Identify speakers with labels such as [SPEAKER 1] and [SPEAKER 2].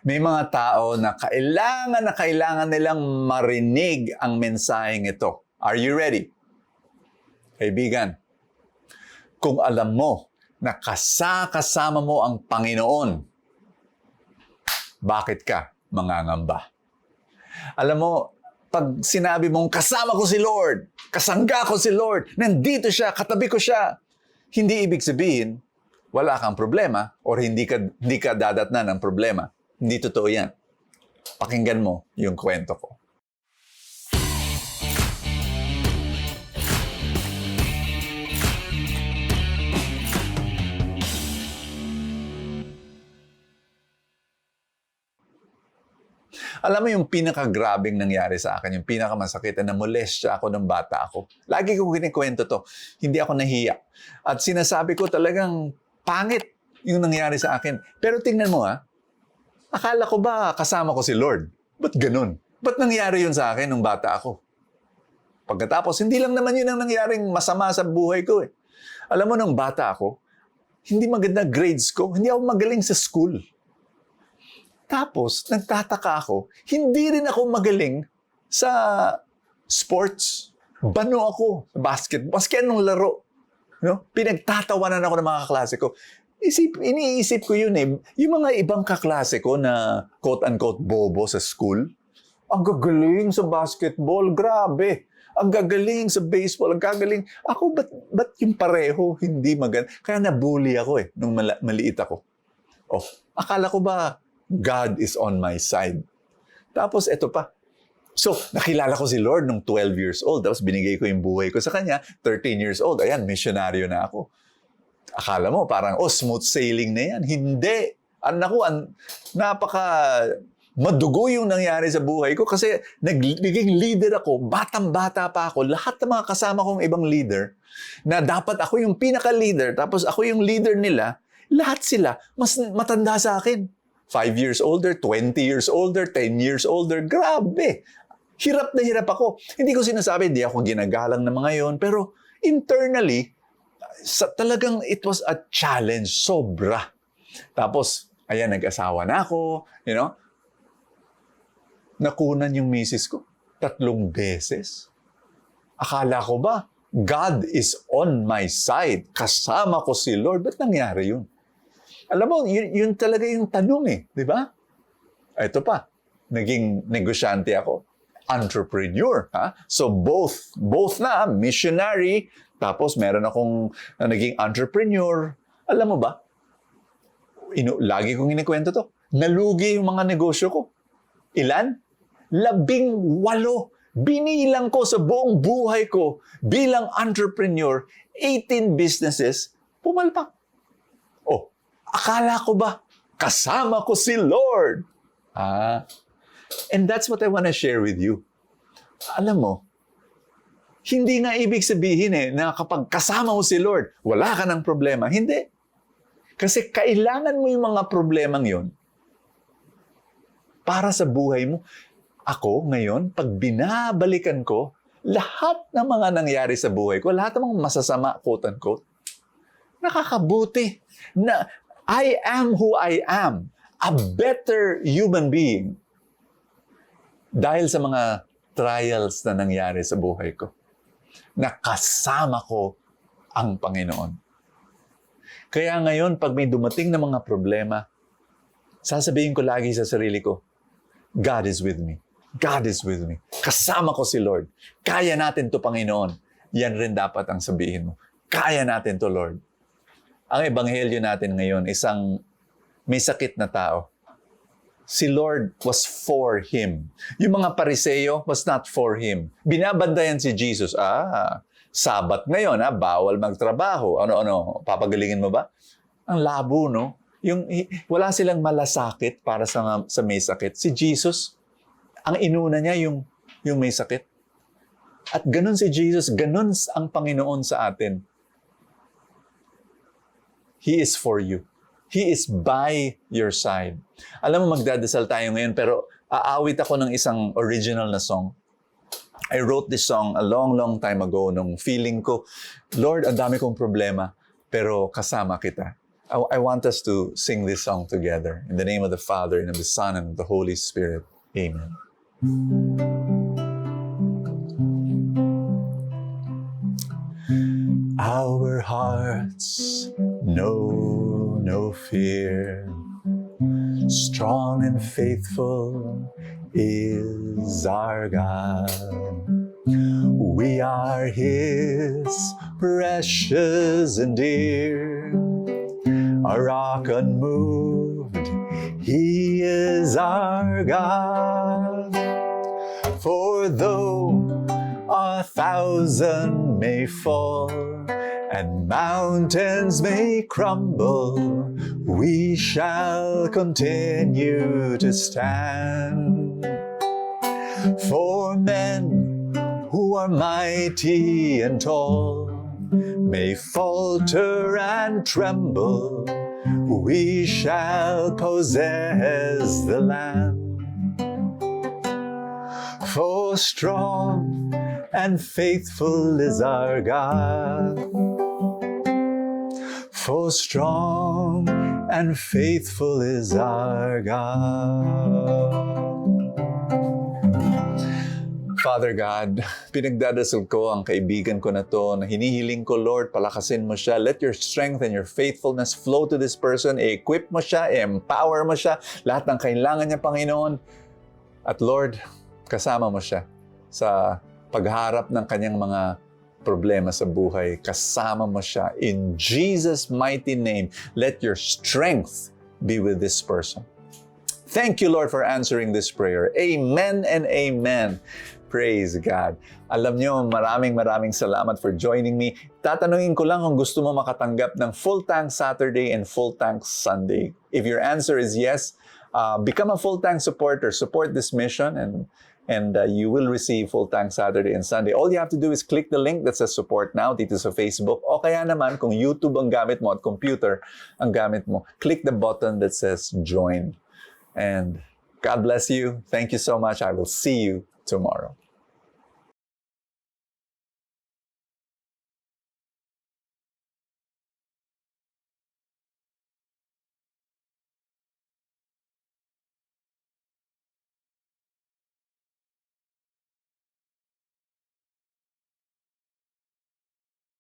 [SPEAKER 1] May mga tao na kailangan nilang marinig ang mensaheng ito. Are you ready? Kaibigan, kung alam mo na kasama mo ang Panginoon, bakit ka mangangamba? Alam mo, pag sinabi mong kasama ko si Lord, kasangga ko si Lord, nandito siya, katabi ko siya, hindi ibig sabihin, wala kang problema or hindi ka dadatnan ng problema. Hindi totoo yan. Pakinggan mo yung kwento ko. Alam mo yung pinakagrabing nangyari sa akin, yung pinakamasakit na namolestya ako ng bata ako. Lagi ko kinikwento to. Hindi ako nahiya. At sinasabi ko talagang pangit yung nangyari sa akin. Pero tingnan mo akala ko ba kasama ko si Lord? Ba't ganun? Ba't nangyari yun sa akin nung bata ako? Pagkatapos, hindi lang naman yun ang nangyaring masama sa buhay ko eh. Alam mo, nung bata ako, hindi maganda grades ko. Hindi ako magaling sa school. Tapos, nagtataka ako, hindi rin ako magaling sa sports. Bano ako sa basketball. Maski anong laro. No? Pinagtatawanan ako ng mga kaklase ko. Iniisip ko yun eh. Yung mga ibang kaklase ko na quote-unquote bobo sa school, ang gagaling sa basketball, grabe. Ang gagaling sa baseball, ang gagaling. Ako, ba't yung pareho hindi maganda? Kaya nabully ako eh, nung maliit ako. Oh, akala ko ba God is on my side? Tapos eto pa. So, nakilala ko si Lord nung 12 years old. Tapos binigay ko yung buhay ko sa kanya, 13 years old. Ayan, misyonaryo na ako. Akala mo parang, smooth sailing na yan. Hindi. Napaka madugo yung nangyari sa buhay ko kasi naging leader ako. Batang-bata pa ako. Lahat ng mga kasama kong ibang leader na dapat ako yung pinaka-leader, tapos ako yung leader nila, lahat sila mas matanda sa akin. 5 years older, 20 years older, 10 years older. Grabe! Hirap na hirap ako. Hindi ko sinasabi, hindi ako ginagalang ng mga yon, pero internally, talagang it was a challenge. Sobra. Tapos, ayan, nag-asawa na ako, nakunan yung misis ko 3 beses. Akala ko ba, God is on my side. Kasama ko si Lord. Ba't nangyari yun? Alam mo, yun talaga yung tanong eh. Di ba? Ito pa, naging negosyante ako. Entrepreneur. So both na, missionary, tapos meron akong naging entrepreneur. Alam mo ba, lagi kong inikwento to, nalugi yung mga negosyo ko. Ilan? 18. Binilang ko sa buong buhay ko bilang entrepreneur, 18 businesses, pumalpak. Oh, akala ko ba kasama ko si Lord? And that's what I want to share with you. Alam mo, hindi nga ibig sabihin na kapag kasama mo si Lord, wala ka ng problema. Hindi. Kasi kailangan mo yung mga problemang yon para sa buhay mo. Ako, ngayon, pag binabalikan ko, lahat ng mga nangyari sa buhay ko, lahat ng mga masasama, quote-unquote, nakakabuti. Na I am who I am. A better human being. Dahil sa mga trials na nangyari sa buhay ko. Nakasama ko ang Panginoon. Kaya ngayon, pag may dumating na mga problema, sasabihin ko lagi sa sarili ko, God is with me. God is with me. Kasama ko si Lord. Kaya natin to, Panginoon. Yan rin dapat ang sabihin mo. Kaya natin to, Lord. Ang ebanghelyo natin ngayon, isang may sakit na tao. Si Lord was for him. Yung mga Pariseo was not for him. Binabandayan si Jesus. Sabat ngayon, bawal magtrabaho. Ano, papagalingin mo ba? Ang labo, no? Wala silang malasakit para sa may sakit. Si Jesus, ang inuna niya yung may sakit. At ganun si Jesus, ganun ang Panginoon sa atin. He is for you. He is by your side. Alam mo, magdadasal tayo ngayon, pero aawit ako ng isang original na song. I wrote this song a long, long time ago nung feeling ko, Lord, ang dami kong problema, pero kasama kita. I want us to sing this song together. In the name of the Father, and of the Son, and of the Holy Spirit. Amen. Our hearts know no fear. Strong and faithful is our God. We are His, precious and dear. A rock unmoved, He is our God. For though 1,000 may fall, and mountains may crumble, we shall continue to stand. For men who are mighty and tall may falter and tremble, we shall possess the land. For strong and faithful is our God. For strong and faithful is our God. Father God, pinagdadasal ko ang kaibigan ko na to, na hinihiling ko, Lord, palakasin mo siya. Let your strength and your faithfulness flow to this person. I-equip mo siya, i-empower mo siya. Lahat ng kailangan niya, Panginoon. At Lord, kasama mo siya sa pagharap ng kanyang mga problema sa buhay. Kasama mo siya. In Jesus' mighty name, let your strength be with this person. Thank you, Lord, for answering this prayer. Amen and amen. Praise God. Alam nyo, maraming salamat for joining me. Tatanungin ko lang kung gusto mo makatanggap ng Full Tank Saturday and Full Tank Sunday. If your answer is yes, become a Full Tank supporter. Support this mission and you will receive Full Tank Saturday and Sunday. All you have to do is click the link that says support now dito sa Facebook, o kaya naman kung YouTube ang gamit mo at computer ang gamit mo, click the button that says join. And God bless you. Thank you so much. I will see you tomorrow.